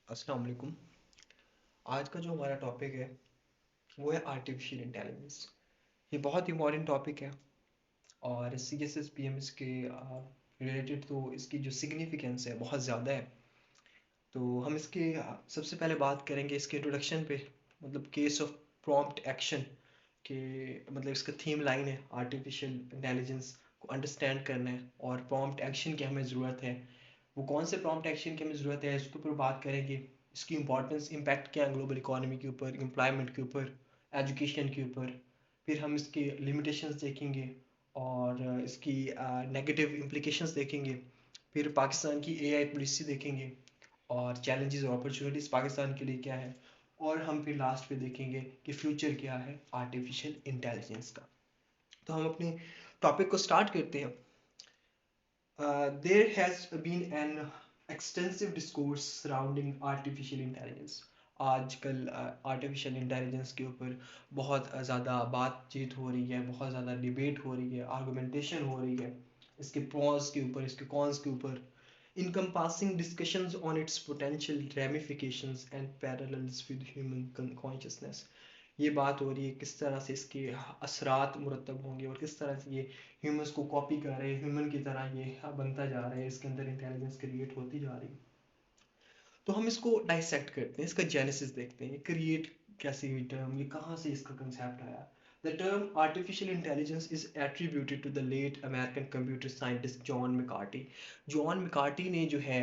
अस्सलाम वालेकुम। आज का जो हमारा टॉपिक है वो है आर्टिफिशियल इंटेलिजेंस। ये बहुत इंपॉर्टेंट टॉपिक है और C S S P M इसके रिलेटेड तो इसकी जो सिग्निफिकेंस है बहुत ज़्यादा है। तो हम इसके सबसे पहले बात करेंगे इसके इंट्रोडक्शन पे, मतलब केस ऑफ प्रॉम्प्ट एक्शन के, मतलब इसका थीम लाइन है आर्टिफिशियल इंटेलिजेंस को अंडरस्टैंड करना है और प्रॉम्प्ट एक्शन की हमें ज़रूरत है। वो कौन से प्रॉम्प्ट एक्शन की हमें ज़रूरत है इसके ऊपर बात करेंगे। इसकी इंपॉर्टेंस, इम्पैक्ट क्या है ग्लोबल इकोनॉमी के ऊपर, एम्प्लॉयमेंट के ऊपर, एजुकेशन के ऊपर। फिर हम इसके लिमिटेशंस देखेंगे और इसकी नेगेटिव इम्प्लीकेशंस देखेंगे। फिर पाकिस्तान की एआई पॉलिसी देखेंगे और चैलेंजेस और अपॉर्चुनिटीज़ पाकिस्तान के लिए क्या है। और हम फिर लास्ट पे देखेंगे कि फ्यूचर क्या है आर्टिफिशियल इंटेलिजेंस का। तो हम अपने टॉपिक को स्टार्ट करते हैं। There has been an extensive discourse surrounding artificial intelligence. आजकल आर्टिफिशियल इंटेलिजेंस के ऊपर बहुत ज़्यादा बातचीत हो रही है, बहुत ज़्यादा डिबेट हो रही है, आर्गुमेंटेशन हो रही है इसके प्रोस के ऊपर, इसके कॉन्स के ऊपर, encompassing discussions on its potential ramifications and parallels with human consciousness. ये बात हो रही है किस तरह से इसके असरात मुरतब होंगे और किस तरह से ये ह्यूमंस को कॉपी कर रहे हैं, ह्यूमन की तरह ये बनता जा रहा है, इसके अंदर इंटेलिजेंस क्रिएट होती जा रही है। तो हम इसको डाइसेक्ट करते हैं, इसका जेनेसिस देखते हैं, ये क्रिएट कैसे हुई टर्म, ये कहाँ से इसका कंसेप्ट आया। The term artificial intelligence is attributed to the late American computer scientist John McCarthy. John McCarthy ने जो है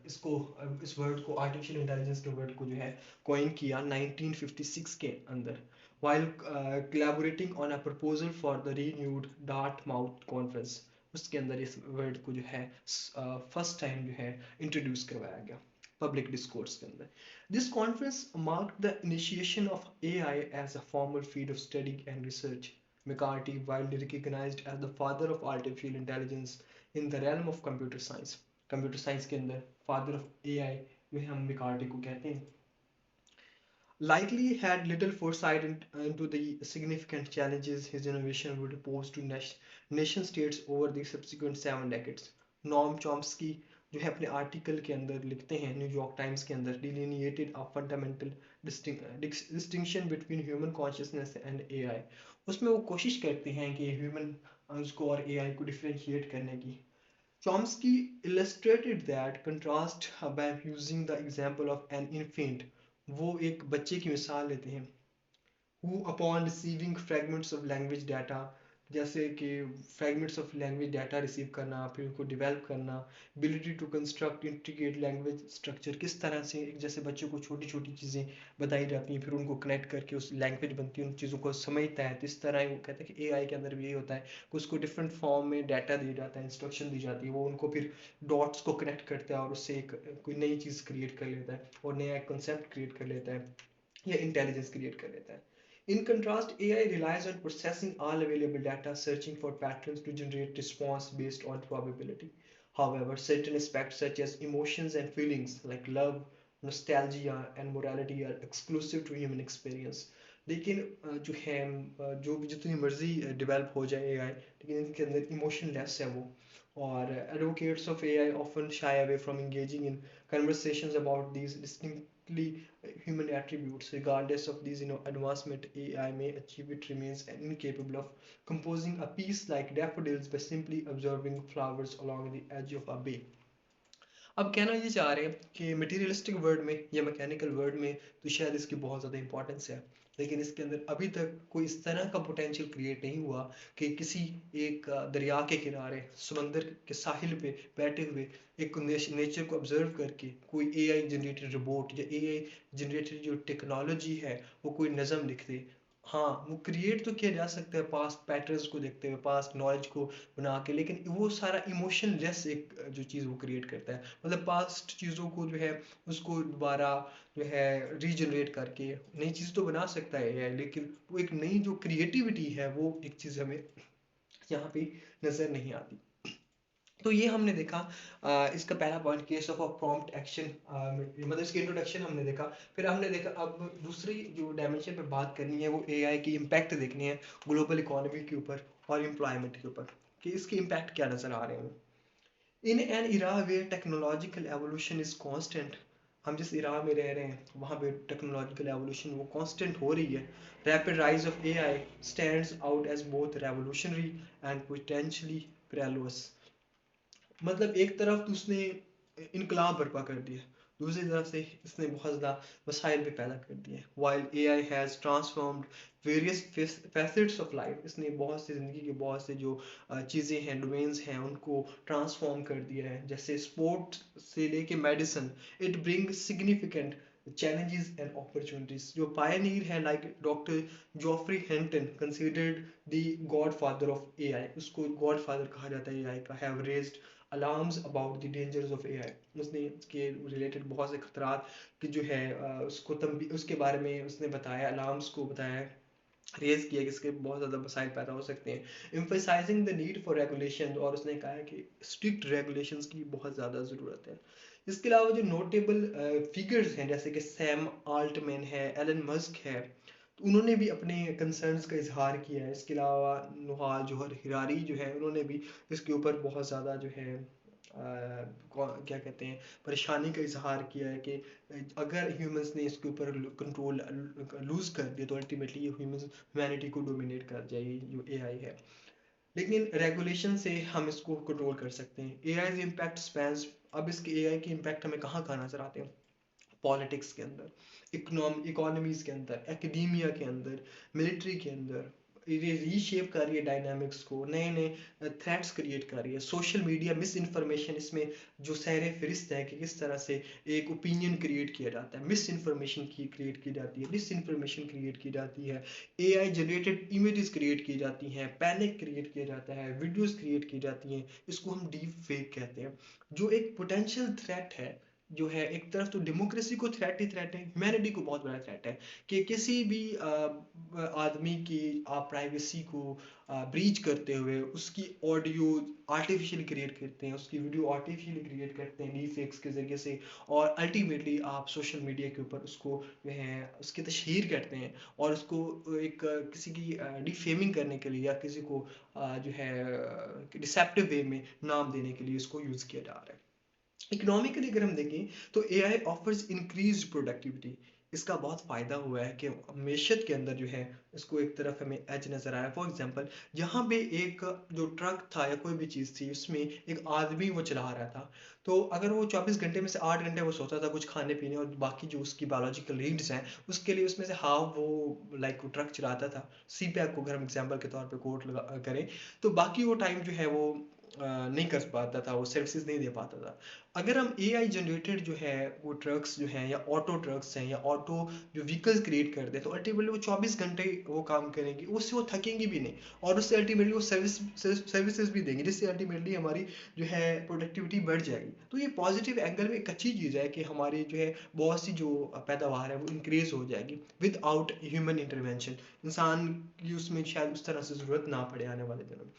इसको, इस वर्ड को, आर्टिफिशियल इंटेलिजेंस के वर्ड को जो है कॉइन किया 1956 के अंदर, while collaborating on a proposal for the renewed Dartmouth conference। उसके अंदर इस वर्ड को जो है फर्स्ट टाइम जो है इंट्रोड्यूस करवाया गया पब्लिक डिस्कोर्स के अंदर। This conference marked the initiation of AI as a formal field of study and research. McCarthy, widely recognized as the father of artificial intelligence in the realm of computer science। Computer science के अंदर father of AI में हम McCarthy को कहते हैं। Likely had little foresight into the significant challenges his innovation would pose to nation states over the subsequent 7 decades। Norm Chomsky जो है अपने आर्टिकल के अंदर लिखते हैं न्यूयॉर्क टाइम्स के अंदर, delineated a fundamental distinction between human consciousness and AI. उसमें वो कोशिश करते हैं कि ह्यूमन उसको और एआई को डिफरेंशिएट करने की। Chomsky illustrated that contrast by using the example of an infant। वो एक बच्चे की मिसाल लेते हैं who upon receiving fragments of language data, जैसे कि fragments of language data receive करना, फिर उनको develop करना, ability to construct intricate language structure, किस तरह से एक जैसे बच्चों को छोटी छोटी चीज़ें बताई जाती हैं फिर उनको कनेक्ट करके उस लैंग्वेज बनती है, उन चीज़ों को समझता है। तो इस तरह वो कहते हैं कि एआई के अंदर भी यही होता है कि उसको डिफरेंट फॉर्म में डाटा दिया जाता है, इंस्ट्रक्शन दी जाती है, वो उनको फिर डॉट्स को कनेक्ट करता है और उससे एक कोई नई चीज़ क्रिएट कर लेता है और नया कंसेप्ट क्रिएट कर लेता है या इंटेलिजेंस क्रिएट कर लेता है। In contrast, AI relies on processing all available data, searching for patterns to generate response based on probability. However, certain aspects such as emotions and feelings like love, nostalgia, and morality are exclusive to human experience. लेकिन जो है जो भी जितनी मर्जी develop हो जाए AI, लेकिन इनके अंदर इमोशन लेस है वो। और advocates of AI often shy away from engaging in conversations about these distinctly human attributes. Regardless of these advancement, AI may achieve it remains incapable of composing a piece like daffodils by simply observing flowers along the edge of a bay। अब कहना ये चाह रहे हैं कि materialistic word में या mechanical word में तो शायद इसकी बहुत ज़्यादा इंपॉर्टेंस है, लेकिन इसके अंदर अभी तक कोई इस तरह का पोटेंशियल क्रिएट नहीं हुआ कि किसी एक दरिया के किनारे, समंदर के साहिल पे बैठे हुए एक नेचर को ऑब्जर्व करके कोई एआई जनरेटेड रोबोट या एआई जनरेटेड जो टेक्नोलॉजी है वो कोई नज़म लिख दे। हाँ, वो क्रिएट तो किया जा सकता है पास्ट पैटर्न्स को देखते हुए, पास्ट नॉलेज को बना के, लेकिन वो सारा इमोशन लेस एक जो चीज़ वो क्रिएट करता है, मतलब पास्ट चीज़ों को जो है उसको दोबारा जो है रीजनरेट करके नई चीज़ तो बना सकता है, लेकिन वो एक नई जो क्रिएटिविटी है वो एक चीज़ हमें यहाँ पे नज़र नहीं आती। तो ये हमने देखा इसका पहला point case of a prompt action, मतलब इसकी इंट्रोडक्शन हमने देखा। फिर हमने देखा अब दूसरी जो डायमेंशन पे बात करनी है वो एआई की इम्पैक्ट देखनी है ग्लोबल इकोनॉमी के ऊपर और एम्प्लॉयमेंट के ऊपर, कि इसके इम्पैक्ट क्या नज़र आ रहे हैं। In an era where technological evolution is constant, हम जिस इरा में रह रहे हैं वहाँ पे टेक्नोलॉजिकल एवोल्यूशन वो कांस्टेंट हो रही है. Rapid rise of AI stands out as both revolutionary and potentially perilous. मतलब एक तरफ तो उसने इनकलाब बर्पा कर दिया, दूसरी तरफ से इसने बहुत ज़्यादा मसाइल भी पैदा कर दिए. While a I has transformed various facets of life, इसने बहुत सी ज़िंदगी के बहुत से जो चीज़ें हैं, डोमेन्स हैं, उनको ट्रांसफॉर्म कर दिया है. जैसे स्पोर्ट्स से लेके medicine, it bring significant challenges and opportunities. जो pioneer है like doctor Geoffrey Hinton considered the godfather of AI, उसको godfather कहा जाता है AI का, have raised alarms about the dangers of AI. उसने इसके रिलेटेड बहुत से खतरात कि जो है उसको उसके बारे में उसने बताया, अलार्म्स को बताया, रेज किया कि इसके बहुत ज़्यादा मसाइल पैदा हो सकते हैं. Emphasising the need for regulation, और उसने कहा है कि स्ट्रिक्ट रेगुलेशंस की बहुत ज़्यादा ज़रूरत है. इसके अलावा जो नोटेबल फिगर्स हैं जैसे कि सैम आल्टमैन है, एलन मस्क है, तो उन्होंने भी अपने कंसर्न्स का इजहार किया है. इसके अलावा नुहाल जोहर हिरारी जो है, उन्होंने भी इसके ऊपर बहुत ज़्यादा जो है क्या कहते हैं, परेशानी का इजहार किया है कि अगर ह्यूमंस ने इसके ऊपर कंट्रोल लूज़ कर दिया तो अल्टीमेटली ये ह्यूमैनिटी को डोमिनेट कर जाएगी जो एआई है. लेकिन रेगुलेशन से हम इसको कंट्रोल कर सकते हैं. एआई इम्पैक्ट स्पैन्स, अब इसके एआई के इम्पैक्ट हमें कहाँ कहाँ नजर आते हैं? पॉलिटिक्स के अंदर, इकोनॉमीज के अंदर, एकेडमिया के अंदर, मिलिट्री के अंदर. ये रीशेप कर रही है डायनामिक्स को, नए नए थ्रेट्स क्रिएट कर रही है. सोशल मीडिया मिस इन्फॉर्मेशन, इसमें जो सहरे फहरिस्त है कि किस तरह से एक ओपिनियन क्रिएट किया जाता है, मिस इन्फॉर्मेशन की क्रिएट की जाती है, डिस इन्फॉर्मेशन क्रिएट की जाती है, एआई जनरेटेड इमेजेस क्रिएट की जाती हैं, पैनिक क्रिएट किया जाता है, वीडियोस क्रिएट की जाती हैं. इसको हम डीप फेक कहते हैं. जो एक पोटेंशियल थ्रेट है, जो है एक तरफ तो डेमोक्रेसी को थ्रेट ही थ्रेट है, ह्यूमैनिटी को बहुत बड़ा थ्रेट है कि किसी भी आदमी की आप प्राइवेसी को ब्रीच करते हुए उसकी ऑडियो आर्टिफिशियल क्रिएट करते हैं, उसकी वीडियो आर्टिफिशियली क्रिएट करते हैं डीफेक्स के ज़रिए से, और अल्टीमेटली आप सोशल मीडिया के ऊपर उसको जो है उसकी तशहीर करते हैं, और उसको एक किसी की डिफेमिंग करने के लिए या किसी को जो है डिसेप्टिव वे में नाम देने के लिए इसको यूज़ किया जा रहा है. इकोनॉमिकली अगर हम देखें तो एआई ऑफर्स इंक्रीज प्रोडक्टिविटी. इसका बहुत फ़ायदा हुआ है कि मेशत के अंदर जो है इसको एक तरफ हमें एज नज़र आया. फॉर एग्जांपल, यहाँ पे एक जो ट्रक था या कोई भी चीज़ थी उसमें एक आदमी वो चला रहा था, तो अगर वो 24 घंटे में से 8 घंटे वो सोता था कुछ खाने पीने और बाकी जो उसकी बायोलॉजिकल नीड्स हैं उसके लिए उसमें से हाफ वो लाइक वो ट्रक चलाता था. सी पैक को अगर हम एग्जाम्पल के तौर पर कोट लगा करें तो बाकी वो टाइम जो है वो नहीं कर पाता था, वो सर्विसेज नहीं दे पाता था. अगर हम एआई जनरेटेड जो है वो ट्रक्स जो हैं या ऑटो ट्रक्स हैं या ऑटो जो व्हीकल्स क्रिएट कर दे तो अल्टीमेटली वो 24 घंटे वो काम करेंगी, उससे वो थकेंगी भी नहीं, और उससे अल्टीमेटली वो सर्विसेज भी देंगी, जिससे अल्टीमेटली हमारी जो है प्रोडक्टिविटी बढ़ जाएगी. तो ये पॉजिटिव एंगल में एक अच्छी चीज़ है कि हमारी जो है बहुत सी जो पैदावार है वो इंक्रीज हो जाएगी विदाउट ह्यूमन इंटरवेंशन. इंसान की उसमें शायद उस तरह से ज़रूरत ना पड़े आने वाले दिनों में.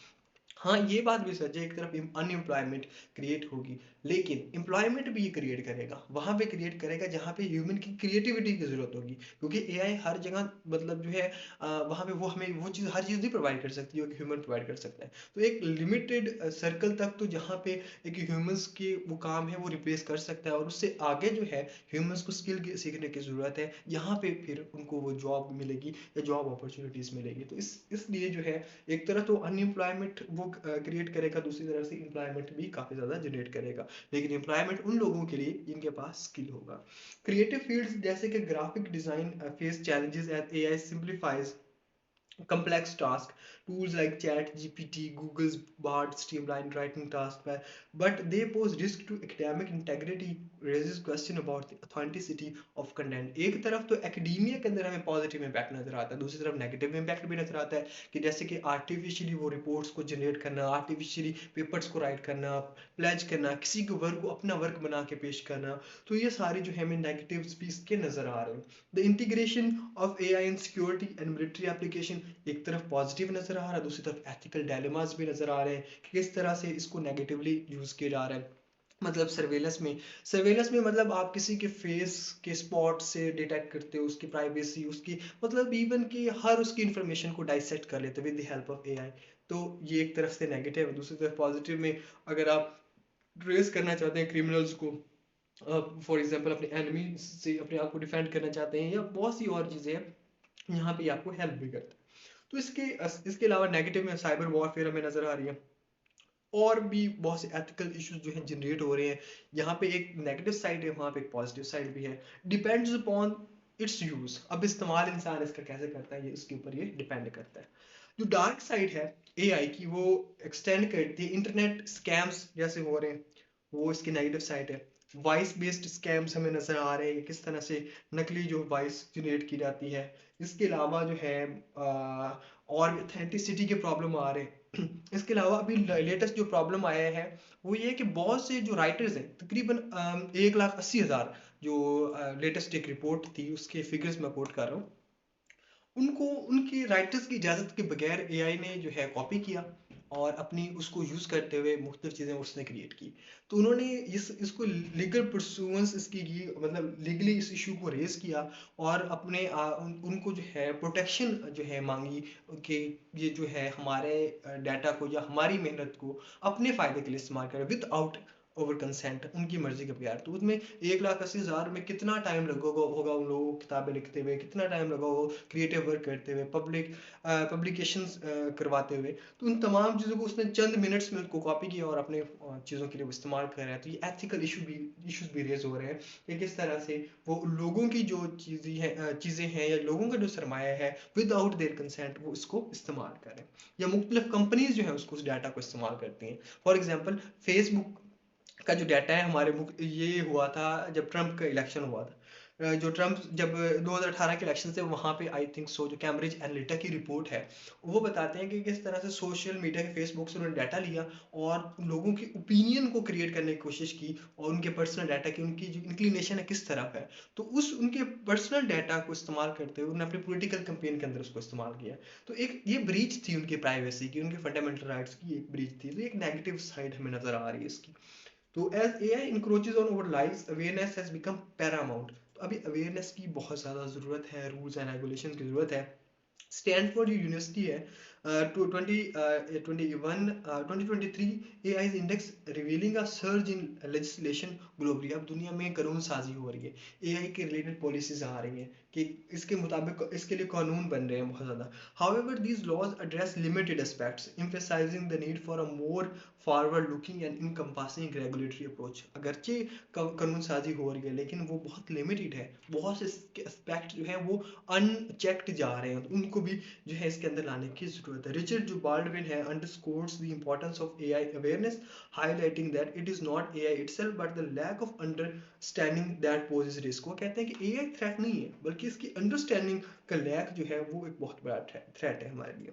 हाँ, ये बात भी सच है, एक तरफ अनएम्प्लॉयमेंट क्रिएट होगी, लेकिन एम्प्लॉयमेंट भी ये क्रिएट करेगा, वहाँ पे क्रिएट करेगा जहाँ पे ह्यूमन की क्रिएटिविटी की ज़रूरत होगी, क्योंकि एआई हर जगह मतलब जो है वहाँ पे वो हमें वो चीज़ हर चीज़ नहीं प्रोवाइड कर सकती जो कि ह्यूमन प्रोवाइड कर सकता है. तो एक लिमिटेड सर्कल तक तो जहाँ पे एक ह्यूमंस के वो काम है वो रिप्लेस कर सकता है, और उससे आगे जो है ह्यूमंस को स्किल सीखने की ज़रूरत है, यहाँ पे फिर उनको वो जॉब मिलेगी या जॉब अपॉर्चुनिटीज़ मिलेगी. तो इसलिए जो है एक तरह तो अनएम्प्लॉयमेंट वो क्रिएट करेगा, दूसरी तरफ से एम्प्लॉयमेंट भी काफ़ी ज़्यादा जनरेट करेगा, लेकिन एम्प्लॉयमेंट उन लोगों के लिए जिनके पास स्किल होगा. क्रिएटिव फील्ड्स जैसे कि graphic design face challenges as AI simplifies complex task. Tools like ChatGPT, Google's Bard streamline writing tasks, but they pose risk to academic integrity, raises question about the authenticity of content. एक तरफ तो academia के अंदर हमें positive impact नजर आता है, दूसरी तरफ नेगेटिव इम्पैक्ट भी नजर आता है कि जैसे कि आर्टिफिशियली वो रिपोर्ट्स को जनरेट करना, आर्टिफिशियली पेपर्स को राइट करना, प्लेज करना, किसी के वर्क को अपना वर्क बना के पेश करना, तो ये सारी जो है हमें नेगेटिव भी इसके नजर आ रहे हैं. The integration of AI in security and military application, एक तरफ पॉजिटिव नजर आ रहा है, दूसरी तरफ एथिकल डायलेमास भी नजर आ रहे हैं कि किस तरह से इसको नेगेटिवली यूज किया जा रहा है. मतलब सर्वेलेंस में मतलब आप किसी के फेस के स्पॉट से डिटेक्ट करते हो उसकी प्राइवेसी, उसकी मतलब इवन कि हर उसकी इंफॉर्मेशन को डाइसेक्ट कर लेते हो with the help of AI. तो ये एक तरफ से नेगेटिव है. दूसरी तरफ पॉजिटिव में अगर आप ट्रेस करना चाहते हैं क्रिमिनल्स को, फॉर एग्जांपल अपने एनिमी से अपने आप को डिफेंड करना चाहते हैं, या बहुत सी और चीज़ें हैं, यहाँ पे ये आपको हेल्प भी करता है। तो इसके अलावा नेगेटिव में साइबर वॉरफेयर हमें नज़र आ रही है, और भी बहुत से एथिकल इश्यूज जो है जनरेट हो रहे हैं। यहाँ पे एक नेगेटिव साइड है, वहाँ पे एक पॉजिटिव साइड भी है। डिपेंड्स अपॉन इट्स यूज, अब इस्तेमाल इंसान इसका कैसे करता है, ये इसके ऊपर ये डिपेंड करता है। जो डार्क साइड है एआई की, वो एक्सटेंड करती है इंटरनेट स्कैम्स जैसे हो रहे हैं, वो इसकी नेगेटिव साइड है। वॉइस बेस्ड स्कैम्स हमें नजर आ रहे हैं, किस तरह से नकली जो वॉइस जनरेट की जाती है। इसके अलावा जो है और भी ऑथेंटिसिटी के प्रॉब्लम आ रहे हैं। इसके अलावा अभी लेटेस्ट जो प्रॉब्लम आया है वो ये है कि बहुत से जो राइटर्स हैं, तकरीबन 1,80,000, जो लेटेस्ट एक रिपोर्ट थी उसके फिगर्स मैं कोट कर रहा हूँ, उनको उनके राइटर्स की इजाज़त के बगैर एआई ने जो है कॉपी किया, और अपनी उसको यूज़ करते हुए मुख्तलिफ चीज़ें उसने क्रिएट की। तो उन्होंने इसको लीगल परसुएंस इसकी की, मतलब लीगली इस इशू को रेज किया, और अपने उनको जो है प्रोटेक्शन जो है मांगी, कि ये जो है हमारे डाटा को या हमारी मेहनत को अपने फ़ायदे के लिए इस्तेमाल करें विदाउट ओवर कंसेंट, उनकी मर्जी के बगैर। तो उसमें 1,80,000 में कितना टाइम लगेगा होगा उन लोगों को किताबें लिखते हुए, कितना टाइम लगा होगा क्रिएटिव वर्क करते हुए, पब्लिकेशंस करवाते हुए। तो उन तमाम चीज़ों को उसने चंद मिनट्स में उसको कॉपी किया और अपने चीज़ों के लिए वो इस्तेमाल कर रहा है। तो ये एथिकल इशूज भी रेज हो रहे हैं कि किस तरह से वो लोगों की जो चीज़ें हैं या लोगों का जो सरमाया है, विदाउट देयर कंसेंट वो इसको इस्तेमाल करें, या मुख्तलिफ कंपनीज जो है उसको उस डाटा को इस्तेमाल करती हैं। फॉर एग्जाम्पल फेसबुक का जो डाटा है हमारे ये हुआ था जब ट्रम्प का इलेक्शन हुआ था। जो ट्रम्प जब 2018 के इलेक्शन से, वहाँ पे आई थिंक सो जो कैम्ब्रिज एनालिटिका की रिपोर्ट है, वो बताते हैं कि किस तरह से सोशल मीडिया के फेसबुक से उन्होंने डाटा लिया और लोगों की ओपिनियन को क्रिएट करने की कोशिश की, और उनके पर्सनल डाटा की उनकी जो इंक्लिनेशन है किस तरफ है, तो उस उनके पर्सनल डाटा को इस्तेमाल करते हुए उन्होंने अपने पॉलिटिकल कैंपेन के अंदर उसको इस्तेमाल किया। तो एक ये ब्रीच थी उनकी प्राइवेसी की, उनके फंडामेंटल राइट्स की एक ब्रीच थी। तो एक नेगेटिव साइड हमें नजर आ रही है इसकी। तो as AI encroaches on our lives, awareness has become paramount. तो अभी अवेयरनेस की बहुत ज़्यादा ज़रूरत है, रूल्स एंड रेगुलेशन की ज़रूरत है। स्टैनफोर्ड यूनिवर्सिटी है, to 2023 A I index revealing a surge in legislation globally. अब दुनिया में कानून साजी हो रही है, एआई के रिलेटेड पॉलिसीज आ रही हैं कि इसके मुताबिक इसके लिए कानून बन रहे हैं बहुत ज़्यादा। However these laws address limited aspects, emphasising the need for a more forward looking and encompassing regulatory approach. अगरचे कानून साजी हो रही है, लेकिन वो बहुत लिमिटेड है, बहुत से एस्पेक्ट जो है वो अनचेक्ड जा रहे हैं, तो उनको भी जो है इसके अंदर लाने की जरूरत है। रिचर्ड जो बाल्डविन है underscores the importance of AI awareness, highlighting that it is not AI itself but the lack of understanding that poses risk. वो कहते हैं कि एआई थ्रेट नहीं है, बल्कि इसकी अंडरस्टैंडिंग का लैक जो है वो एक बहुत बड़ा थ्रेट है हमारे लिए।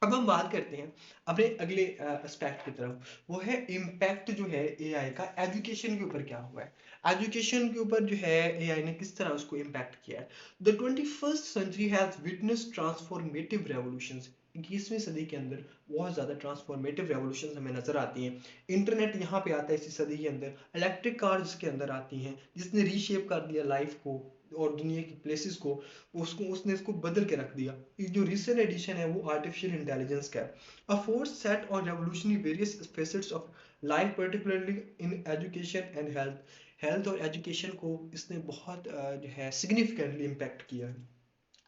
अब हम बात करते हैं अपने अगले एस्पेक्ट की तरफ, वो है इम्पैक्ट जो है एआई का एजुकेशन के ऊपर क्या हुआ है। एजुकेशन के ऊपर जो है एआई ने किस तरह उसको इम्पैक्ट किया है। The 21st century has witness transformative revolutions. 21वीं सदी के अंदर बहुत ज़्यादा ट्रांसफॉर्मेटिव रेवोल्यूशन हमें नजर आती हैं। इंटरनेट यहाँ पे आता है इसी सदी के अंदर, इलेक्ट्रिक कार जिसके अंदर आती हैं, जिसने रीशेप कर दिया लाइफ को और दुनिया की प्लेसेस को, उसको उसने इसको बदल के रख दिया। ये जो रिसेंट एडिशन है वो आर्टिफिशियल इंटेलिजेंस का है, a force set on revolutionary various facets of life particularly in education and health. Health और एजुकेशन को इसने बहुत जो है सिग्निफिकेंटली इम्पैक्ट किया है।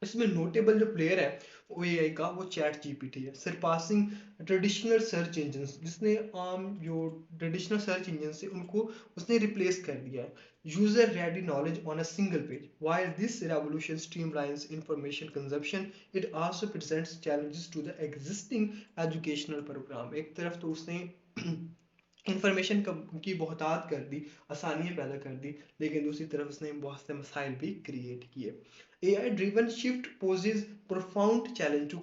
इसमें नोटेबल जो प्लेयर है ओ आई का, वो चैट जीपीटी है, सरपासिंग ट्रेडिशनल सर्च इंजन, जिसने आम जो ट्रेडिशनल सर्च इंजन से उनको उसने रिप्लेस कर दिया है। User ready knowledge on a single page, while this revolution streamlines information consumption, it also presents challenges to the existing educational program। एक तरफ तो उसने इंफॉर्मेशन की बहुतात कर दी, आसानियाँ पैदा कर दी, लेकिन दूसरी तरफ उसने बहुत से मसाइल भी क्रिएट किए। AI driven shift poses profound challenge to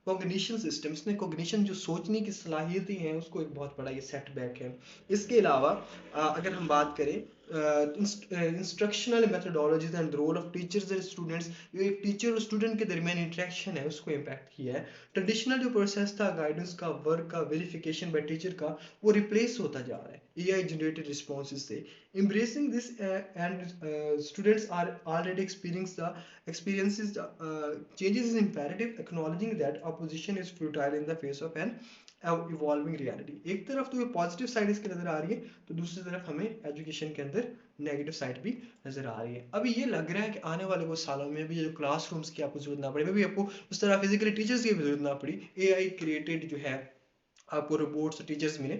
cognition system। इसने cognition जो सोचने की सलाहियतें हैं उसको एक बहुत बड़ा ये सेटबैक है। इसके अलावा अगर हम बात करें instructional methodologies and role of teachers and students, जो एक टीचर और स्टूडेंट के दरमियान इंटरेक्शन है उसको इम्पैक्ट किया है। ट्रेडिशनल जो प्रोसेस था गाइडेंस का, वर्क का, वेरिफिकेशन बाय टीचर का, वो रिप्लेस होता जा रहा है एआई जनरेटेड रिस्पॉन्सेज से। Embracing this and students are already experiencing the experiences changes is imperative, acknowledging that opposition is futile in the face of an evolving reality. एक तरफ तो ये पॉजिटिव साइड इसकी नजर आ रही है, तो दूसरी तरफ हमें एजुकेशन के अंदर नेगेटिव साइड भी नजर आ रही है। अभी ये लग रहा है कि आने वाले कुछ सालों में भी जो क्लासरूम्स की आपको जरूरत ना पड़े, भी आपको उस तरह फिजिकली टीचर्स की भी जरूरत ना पड़ी, एआई क्रिएटेड जो है आपको रोबोट्स टीचर्स मिले।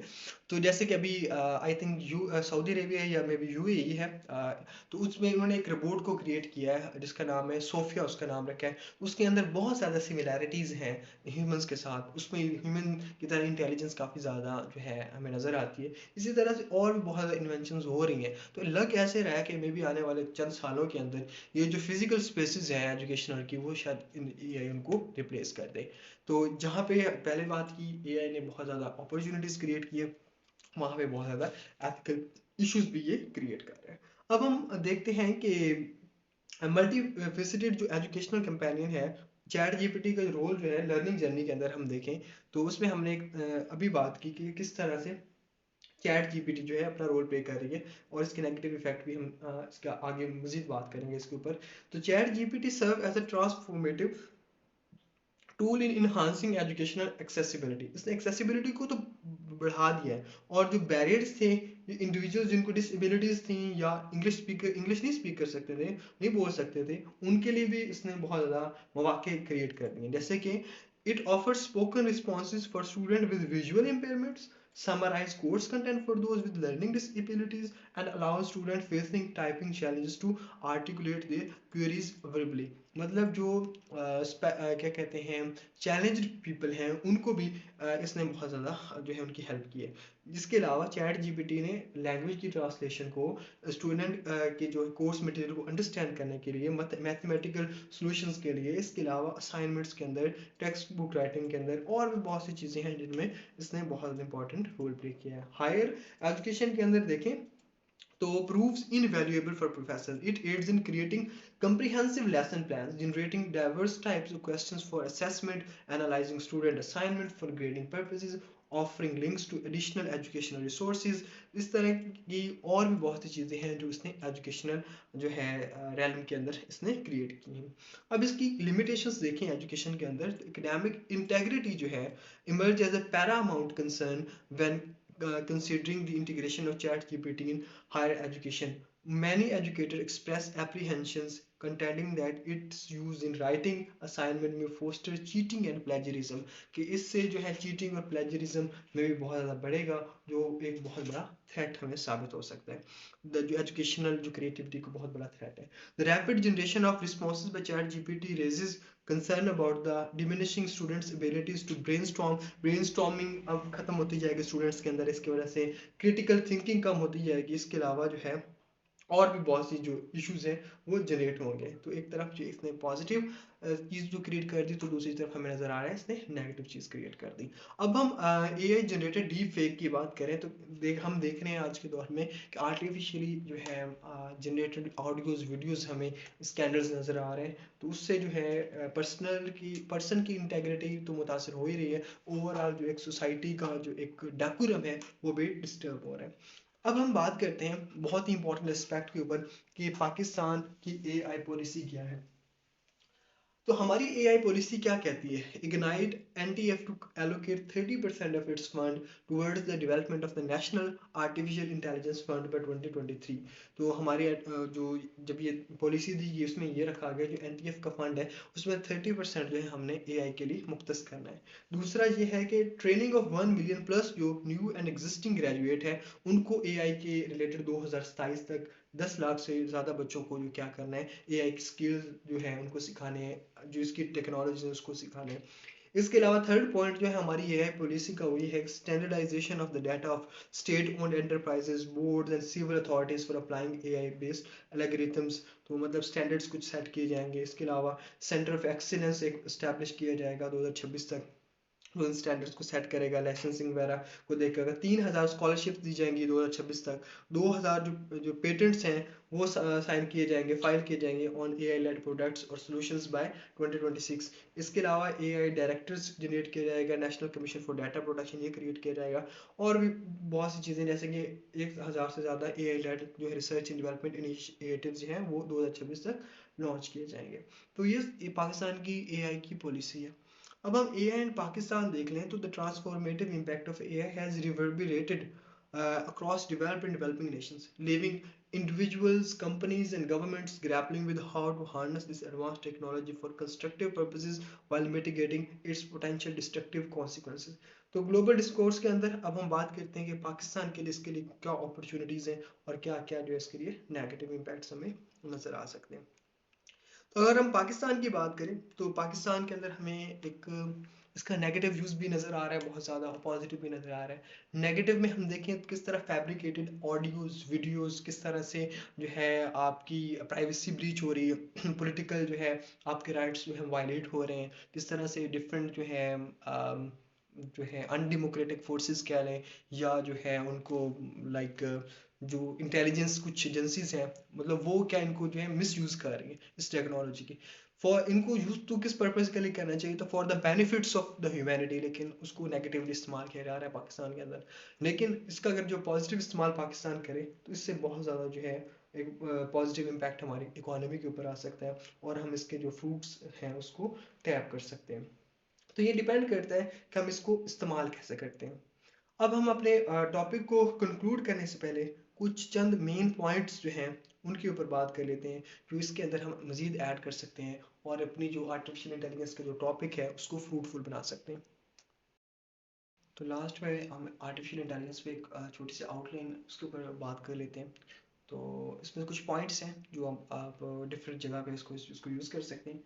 तो जैसे कि अभी आई थिंक सऊदी अरेबिया है या मे बी यूएई है, तो उसमें उन्होंने एक रोबोट को क्रिएट किया है जिसका नाम है सोफिया, उसका नाम रखा है। उसके अंदर बहुत ज़्यादा सिमिलैरिटीज़ हैं ह्यूमंस के साथ, उसमें ह्यूमन की तरह इंटेलिजेंस काफ़ी ज़्यादा जो है हमें नज़र आती है। इसी तरह से और भी बहुत ज़्यादा इन्वेंशन हो रही हैं। तो लग ऐसे रहा है कि मे बी आने वाले चंद सालों के अंदर ये जो फिजिकल स्पेसिस हैं एजुकेशनल की, वो शायद एआई उनको रिप्लेस कर दे। तो जहाँ पे पहले बात की एआई ने बहुत ज़्यादा अपॉर्चुनिटीज़ क्रिएट की है, वहाँ पे बहुत ज़्यादा एथिकल इश्यूज भी ये क्रिएट कर रहे हैं। अब हम देखते हैं कि मल्टी फेसिटेड जो एजुकेशनल कंपेनियन है, चैट जीपीटी का रोल जो है लर्निंग जर्नी के अंदर हम देखें, तो उसमें हमने अभी बात की कि किस तरह से चैट जीपीटी जो है अपना रोल प्ले कर रही है, और इसके नेगेटिव इफेक्ट भी हम इसका आगे मजीद बात करेंगे इसके ऊपर। तो ChatGPT serve as a transformative tool in enhancing educational accessibility. इसने एक्सेसिबिलिटी को तो बढ़ा दिया है, और जो बैरियर्स थे, जो इंडिविजुअल्स जिनको डिसेबिलिटीज थी या इंग्लिश नहीं स्पीक कर सकते थे, नहीं बोल सकते थे, उनके लिए भी इसने बहुत ज़्यादा मौके क्रिएट कर दिए। जैसे कि it offers spoken responses for student with visual impairments, summarize course content for those with learning disabilities, and allow student facing typing challenges to articulate their queries verbally। मतलब जो क्या कहते हैं चैलेंज्ड पीपल हैं, उनको भी इसने बहुत ज़्यादा जो है उनकी हेल्प की है। इसके अलावा चैट जीपीटी ने लैंग्वेज की ट्रांसलेशन को, स्टूडेंट के जो कोर्स मटेरियल को अंडरस्टैंड करने के लिए, मैथमेटिकल सॉल्यूशंस के लिए, इसके अलावा असाइनमेंट्स के अंदर, टेक्स्ट बुक राइटिंग के अंदर, और भी बहुत सी चीज़ें हैं जिनमें इसने बहुत इंपॉर्टेंट रोल प्ले किया है। हायर एजुकेशन के अंदर देखें तो proves invaluable for professors. It aids in creating comprehensive lesson plans, generating diverse types of questions for assessment, analyzing student assignment for grading purposes, offering links to additional educational resources। इस तरह की और भी बहुत सी चीज़ें हैं जो इसने एजुकेशनल जो है रैलम के अंदर इसने क्रिएट की हैं। अब इसकी लिमिटेशंस देखें एजुकेशन के अंदर, एकेडमिक इंटेग्रिटी जो है emerge as a paramount concern when considering the integration of ChatGPT in higher education. Many educators express apprehensions, contending that its use in writing assignment may foster cheating and plagiarism, कि इससे जो है cheating और plagiarism में भी बहुत ज़्यादा बढ़ेगा, जो एक बहुत बड़ा थ्रेट हमें साबित हो सकता है। जो एजुकेशनल जो क्रिएटिविटी को बहुत बड़ा थ्रेट है। The rapid generation of responses by ChatGPT raises concern about the diminishing students abilities to brainstorming अब खत्म होती जाएगी स्टूडेंट्स के अंदर, इसकी वजह से क्रिटिकल थिंकिंग कम होती जाएगी। इसके अलावा जो है और भी बहुत सी जो इश्यूज हैं वो जनरेट होंगे। तो एक तरफ जो इसने पॉजिटिव चीज़ जो क्रिएट कर दी, तो दूसरी तरफ हमें नज़र आ रहा है इसने नेगेटिव चीज़ क्रिएट कर दी। अब हम एआई जनरेटेड डीप फेक की बात करें, तो हम देख रहे हैं आज के दौर में कि आर्टिफिशियली जो है जनरेटेड ऑडियोज वीडियोज़ हमें स्कैंडल्स नज़र आ रहे हैं। तो उससे जो है पर्सन की इंटेग्रिटी तो मुतासर हो ही रही है, ओवरऑल जो एक सोसाइटी का जो एक डेकोरम है वो भी डिस्टर्ब हो रहा है। अब हम बात करते हैं बहुत ही इंपॉर्टेंट एस्पेक्ट के ऊपर कि पाकिस्तान की एआई पॉलिसी क्या है। तो हमारी एआई पॉलिसी क्या कहती है? Ignite NTF to allocate 30% of its fund towards the development of the national artificial intelligence fund by 2023। तो हमारी जो जब ये पॉलिसी दी गई उसमें ये रखा गया जो एनटीएफ का फंड है उसमें 30% जो है हमने एआई के लिए मुख्तस करना है। दूसरा ये है कि ट्रेनिंग ऑफ 1 मिलियन प्लस जो न्यू एंड एग्जिस्टिंग ग्रेजुएट है उनको एआई के रिलेटेड 2027 तक 10 लाख से ज़्यादा बच्चों को जो क्या करना है, एआई की स्किल्स जो है उनको सिखाने हैं, जो इसकी टेक्नोलॉजी है उसको सिखाना है। इसके अलावा थर्ड पॉइंट जो है हमारी एआई पॉलिसी का वही है standardisation of the data of state owned enterprises boards and civil authorities for applying AI based algorithms. तो मतलब स्टैंडर्ड्स कुछ सेट किए जाएंगे। इसके अलावा सेंटर ऑफ एक्सीलेंस एक इस्टेब्लिश किया जाएगा 2026 तक, जो इन स्टैंडर्ड्स को सेट करेगा, लाइसेंसिंग वगैरह को देखेगा। 3000 स्कॉलरशिप दी जाएंगी 2026 तक। 2000 जो पेटेंट्स हैं वो साइन किए जाएंगे, फाइल किए जाएंगे ऑन एआई लेड प्रोडक्ट्स और सॉल्यूशंस बाय 2026। इसके अलावा एआई डायरेक्टर्स जनरेट किया जाएगा, national commission for data protection ये क्रिएट किया जाएगा, और भी बहुत सी चीज़ें जैसे कि 1000 से ज़्यादा एआई लेड जो है रिसर्च एंड डेवलपमेंट इनिशिएटिव्स हैं वो 2026 तक लॉन्च किए जाएंगे। तो ये पाकिस्तान की एआई की पॉलिसी है। अब हम एआई एंड पाकिस्तान देख लें तो the transformative impact of AI has reverberated across developed and developing nations, leaving individuals, companies, and governments grappling with how to harness this advanced technology for constructive purposes while mitigating its potential destructive consequences. तो global discourse के अंदर अब हम बात करते हैं कि पाकिस्तान के लिए इसके लिए क्या अपॉर्चुनिटीज़ हैं और क्या क्या जो है इसके लिए नेगेटिव इम्पैक्ट्स हमें नज़र आ सकते हैं। तो अगर हम पाकिस्तान की बात करें तो पाकिस्तान के अंदर हमें एक इसका नेगेटिव यूज़ भी नज़र आ रहा है बहुत ज़्यादा, और पॉजिटिव भी नज़र आ रहा है। नेगेटिव में हम देखें तो किस तरह फैब्रिकेटेड ऑडियोज़ वीडियोज़ किस तरह से जो है आपकी प्राइवेसी ब्रीच हो रही है पॉलिटिकल जो है आपके राइट्स जो है वायलेट हो रहे हैं, किस तरह से डिफरेंट जो है अनडेमोक्रेटिक फोर्सेस कह लें या जो है उनको लाइक जो इंटेलिजेंस कुछ एजेंसीज हैं मतलब वो क्या इनको जो है मिस यूज़ कर रही है इस टेक्नोलॉजी की। फॉर इनको यूज़ तो किस पर्पज़ के लिए करना चाहिए तो for the benefits of the humanity, लेकिन उसको नेगेटिवली इस्तेमाल किया जा रहा है पाकिस्तान के अंदर। लेकिन इसका अगर जो पॉजिटिव इस्तेमाल पाकिस्तान करे तो इससे बहुत ज़्यादा जो है एक पॉजिटिव इम्पैक्ट हमारी इकोनॉमी के ऊपर आ सकता है और हम इसके जो फ्रूट्स हैं उसको टैप कर सकते हैं। तो ये डिपेंड करता है कि हम इसको इस्तेमाल कैसे करते हैं। अब हम अपने टॉपिक को कंक्लूड करने से पहले कुछ चंद मेन पॉइंट्स जो हैं उनके ऊपर बात कर लेते हैं जो इसके अंदर हम मज़ीद ऐड कर सकते हैं और अपनी जो आर्टिफिशियल इंटेलिजेंस का जो टॉपिक है उसको फ्रूटफुल बना सकते हैं। तो लास्ट में हम आर्टिफिशियल इंटेलिजेंस पे एक छोटी सी आउटलाइन उसके ऊपर बात कर लेते हैं। तो इसमें कुछ पॉइंट्स हैं जो आप डिफरेंट जगह पे इसको यूज़ कर सकते हैं।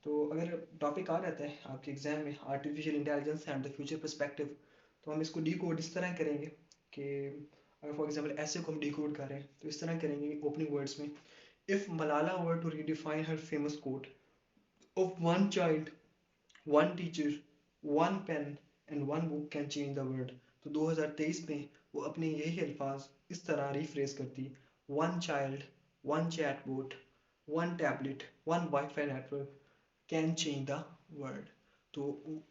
तो अगर टॉपिक आ जाता है आपके एग्जाम में artificial intelligence and the future perspective, तो हम इसको डी कोड इस तरह करेंगे कि अगर फॉर एग्जांपल ऐसे को हम डी कोड कर रहे हैं तो इस तरह करेंगे ओपनिंग वर्ड्स में, if Malala were to redefine her famous quote of one child one teacher one pen and one book can change the world. तो 2023 में वो अपने यही अल्फाज इस तरह रिफ्रेज करती, one child one chatbot one tablet one wifi network can change the world. तो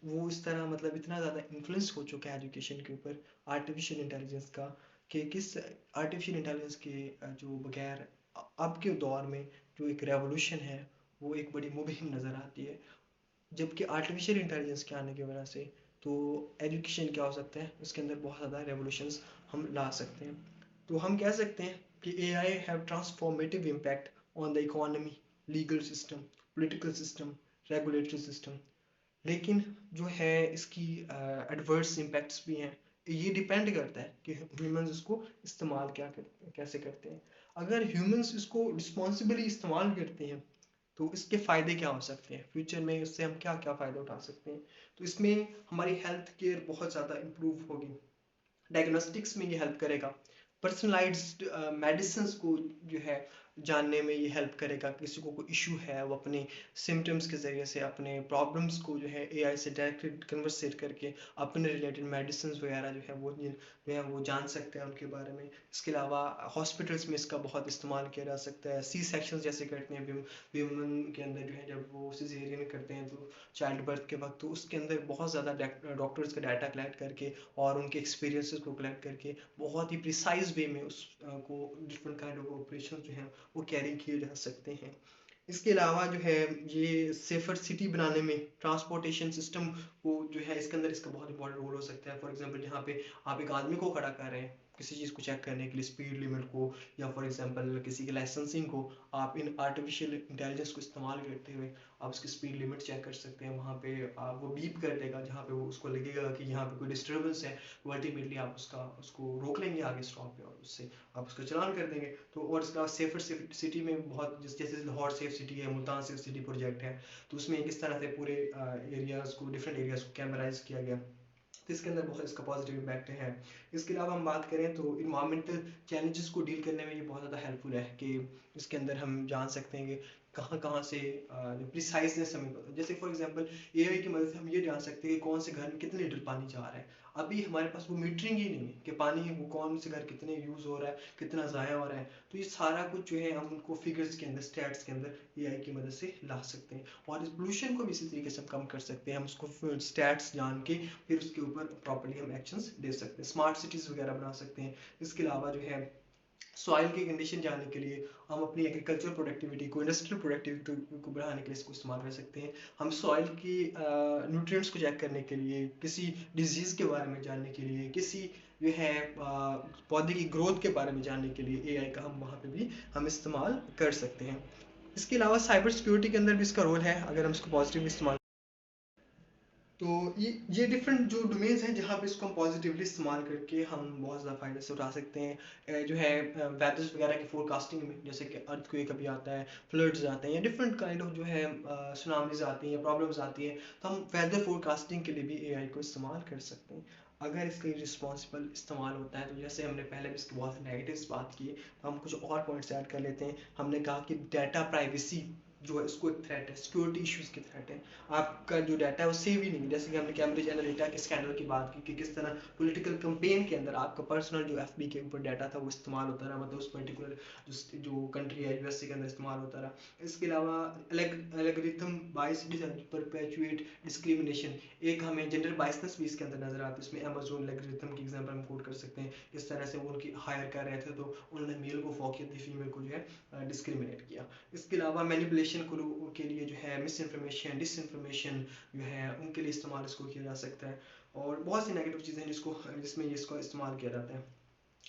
वो इस तरह मतलब इतना ज़्यादा इन्फ्लुएंस हो चुका है एजुकेशन के ऊपर आर्टिफिशियल इंटेलिजेंस का कि किस आर्टिफिशियल इंटेलिजेंस के जो बगैर अब के दौर में जो एक रेवोल्यूशन है वो एक बड़ी मुहिम नज़र आती है। जबकि आर्टिफिशियल इंटेलिजेंस के आने की वजह से तो एजुकेशन क्या हो सकता है उसके अंदर बहुत ज़्यादा रेवोल्यूशंस हम ला सकते हैं। तो हम कह सकते हैं कि AI have transformative impact on the economy, legal system, political system, regulatory system. लेकिन जो है इसकी एडवर्स इम्पैक्ट्स भी हैं। ये डिपेंड करता है कि ह्यूमंस इसको इस्तेमाल कैसे करते हैं। अगर ह्यूमंस इसको रिस्पॉन्सिबली इस्तेमाल करते हैं तो इसके फ़ायदे क्या हो सकते हैं फ्यूचर में, इससे हम क्या क्या फ़ायदा उठा सकते हैं। तो इसमें हमारी हेल्थ केयर बहुत ज़्यादा इम्प्रूव होगी, डायग्नोस्टिक्स में ये हेल्प करेगा, पर्सनलाइज्ड मेडिसिन को जो है जानने में ये हेल्प करेगा। किसी को कोई इशू है वो अपने सिम्टम्स के ज़रिए से अपने प्रॉब्लम्स को जो है AI से डायरेक्ट कन्वर्सेट करके अपने रिलेटेड मेडिसिन वगैरह जो है वो जान सकते हैं उनके बारे में। इसके अलावा हॉस्पिटल्स में इसका बहुत इस्तेमाल किया जा सकता है। सी सेक्शन जैसे करते हैं वीमन के अंदर जो है जब वो सिजेरियन करते हैं तो चाइल्ड बर्थ के वक्त, तो उसके अंदर बहुत ज़्यादा डॉक्टर्स का डाटा कलेक्ट करके और उनके एक्सपीरियंसेस को कलेक्ट करके बहुत ही प्रिसाइज वे में उसको डिफरेंट काइंड ऑफ ऑपरेशन जो हैं वो कैरी किए जा सकते हैं। इसके अलावा जो है ये सेफर सिटी बनाने में ट्रांसपोर्टेशन सिस्टम को जो है इसके अंदर इसका बहुत इंपॉर्टेंट रोल हो सकता है। फॉर एग्जांपल जहाँ पे आप एक आदमी को खड़ा कर रहे हैं किसी चीज़ को चेक करने के लिए, स्पीड लिमिट को या फॉर एग्जांपल किसी के लाइसेंसिंग को, आप इन आर्टिफिशियल इंटेलिजेंस को इस्तेमाल करते हुए आप उसकी स्पीड लिमिट चेक कर सकते हैं। वहाँ पे आप वो बीप कर देगा जहाँ पे वो उसको लगेगा कि यहाँ पे कोई डिस्टर्बेंस है, वो अल्टीमेटली आप उसको रोक लेंगे आगे स्टॉप पे और उससे आप उसका चलान कर देंगे। तो और इसका सेफर सिटी में बहुत जैसे लाहौर सेफ सिटी है, मुल्तान सेफ सिटी प्रोजेक्ट है, तो उसमें किस तरह से पूरे एरियाज़ को डिफरेंट एरियाज़ को कैमराइज किया गया, तो इसके अंदर बहुत इसका पॉजिटिव इम्पैक्ट है। इसके अलावा हम बात करें तो इन्वायरमेंटल चैलेंजेस को डील करने में ये बहुत ज़्यादा हेल्पफुल है कि इसके अंदर हम जान सकते हैं कि कहाँ कहाँ से प्रिसाइजनेस हमें पता, जैसे फॉर एग्जांपल AI की मदद से हम ये जान सकते हैं कि कौन से घर में कितने लीटर पानी जा रहा है। अभी हमारे पास वो मीटरिंग ही नहीं है कि पानी वो कौन से घर कितने यूज़ हो रहा है, कितना ज़ाया हो रहा है। तो ये सारा कुछ जो है हम उनको फिगर्स के अंदर, स्टैट्स के अंदर AI की मदद से ला सकते हैं और इस पोल्यूशन को भी इसी तरीके से हम कम कर सकते हैं। हम उसको स्टैट्स जान के फिर उसके ऊपर प्रॉपर्ली हम एक्शंस ले सकते हैं, स्मार्ट सिटीज़ वगैरह बना सकते हैं। इसके अलावा जो है सॉइल की कंडीशन जानने के लिए, हम अपनी एग्रीकल्चर प्रोडक्टिविटी को, इंडस्ट्रियल प्रोडक्टिविटी को बढ़ाने के लिए इसको इस्तेमाल कर सकते हैं। हम सॉइल की न्यूट्रिएंट्स को चेक करने के लिए, किसी डिजीज़ के बारे में जानने के लिए, किसी जो है पौधे की ग्रोथ के बारे में जानने के लिए एआई का हम वहाँ पे भी हम इस्तेमाल कर सकते हैं। इसके अलावा साइबर सिक्योरिटी के अंदर भी इसका रोल है, अगर हम इसको पॉजिटिव इस्तेमाल। तो ये डिफरेंट जो डोमेन्स हैं जहाँ पे इसको हम पॉजिटिवली इस्तेमाल करके हम बहुत ज़्यादा फ़ायदे से उठा सकते हैं। जो है वेदर्स वगैरह की फोरकास्टिंग में, जैसे कि अर्थक्वेक कभी आता है, फ्लड्स आते हैं, या डिफरेंट काइंड ऑफ जो है सुनामीज आती हैं, प्रॉब्लम्स आती हैं, तो हम वेदर फोरकास्टिंग के लिए भी एआई को इस्तेमाल कर सकते हैं अगर इसका रिस्पॉन्सिबल इस्तेमाल होता है। तो जैसे हमने पहले भी इसकी बहुत नेगेटिव्स बात की, तो हम कुछ और पॉइंट्स ऐड कर लेते हैं। हमने कहा कि डाटा प्राइवेसी जो है उसको एक थ्रेट है, सिक्योरिटी इश्यूज की थ्रेट है। आपका जो डाटा है वो सेव ही नहीं, जैसे कि हमने कैम्ब्रिज एनालिटिका के स्कैंडल की बात की कि किस तरह पॉलिटिकल कैंपेन के अंदर आपका पर्सनल जो एफबी के ऊपर डाटा था वो इस्तेमाल होता रहा, मतलब उस पर्टिकुलर जो कंट्री है यूएसए के अंदर इस्तेमाल होता रहा। इसके अलावा एल्गोरिथम बायस परपेचुएट डिस्क्रिमिनेशन, एक हमें जेंडर बायसनेस भी इसके अंदर नजर आती है। इसमें अमेजोन एल्गोरिथम की एग्जांपल हम कोट कर सकते हैं, इस तरह से वो उनकी हायर कर रहे थे तो उन्होंने मेल को फौकियत दी, फीमेल को जो है डिस्क्रिमिनेट किया। इसके अलावा मैनिपुलेशन के लिए जो है मिस इन्फॉर्मेशन, डिसइन्फॉर्मेशन जो है उनके लिए इस्तेमाल इसको किया जा सकता है। और बहुत सी नेगेटिव चीज़ें हैं जिसमें इसको इस्तेमाल किया जाता है।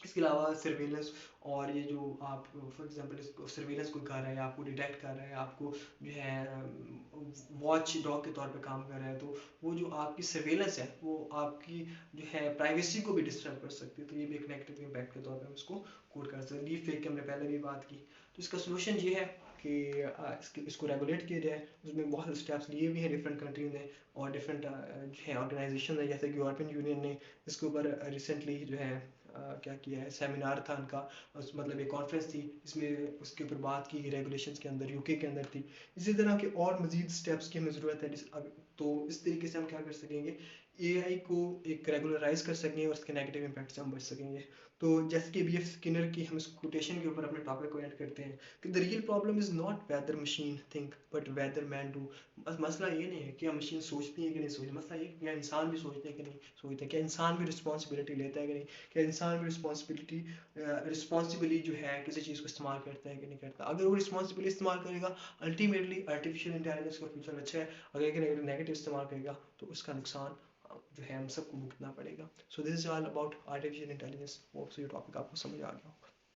इसके अलावा सर्वेलेंस, और ये जो आप फॉर एग्जांपल इसको सर्वेलेंस कोई कर रहा है, आपको डिटेक्ट कर रहा है, आपको जो है वॉच डॉग के तौर पे काम कर रहा है, तो वो जो आपकी सर्वेलेंस है वो आपकी जो है प्राइवेसी को भी डिस्टर्ब कर सकती है। तो ये भी एक नेगेटिव इम्पैक्ट के तौर पे हम इसको कोड कर सकते हैं। डीप फेक की हमने पहले भी बात की। तो इसका सोल्यूशन ये है कि इसको रेगुलेट किया जाए। उसमें बहुत स्टेप्स लिए भी हैं डिफरेंट कंट्रीज ने, और डिफरेंट जो है ऑर्गेनाइजेशन है, जैसे कि यूरोपियन यूनियन ने इसके ऊपर रिसेंटली जो है क्या किया है, सेमिनार था उनका, मतलब एक कॉन्फ्रेंस थी, इसमें उसके ऊपर बात की रेगुलेशंस के अंदर, यूके के अंदर थी। इसी तरह के और मजीद स्टेप्स की हमें ज़रूरत है। तो इस तरीके से हम क्या कर सकेंगे, एआई को एक रेगुलराइज कर सकेंगे और इसके नेगेटिव इम्पैक्ट से हम बच सकेंगे। तो जैसे कि बीएफ स्किनर की हम इस कोटेशन के ऊपर अपने टॉपिक को एंड करते हैं कि the real problem is not whether machine think but whether man do. बस मसला ये नहीं है कि हम मशीन सोचती है कि नहीं सोचती, मसला ये क्या इंसान भी सोचते हैं कि नहीं सोचते, क्या इंसान भी रिस्पॉन्सिबिलिटी लेता है कि नहीं, क्या इंसान भी रिस्पॉन्सिबिली जो है किसी चीज़ को इस्तेमाल करता है कि नहीं करता। अगर वो रिस्पॉन्सिबिली इस्तेमाल करेगा, अल्टीमेटली आर्टिफिशियल इंटेलिजेंस का फ्यूचर अच्छा है। अगर नेगेटिव इस्तेमाल करेगा तो उसका नुकसान जो है हम सबको भुगतना पड़ेगा। So this is all about artificial intelligence. Hope so ये टॉपिक आपको समझ आ गया हो।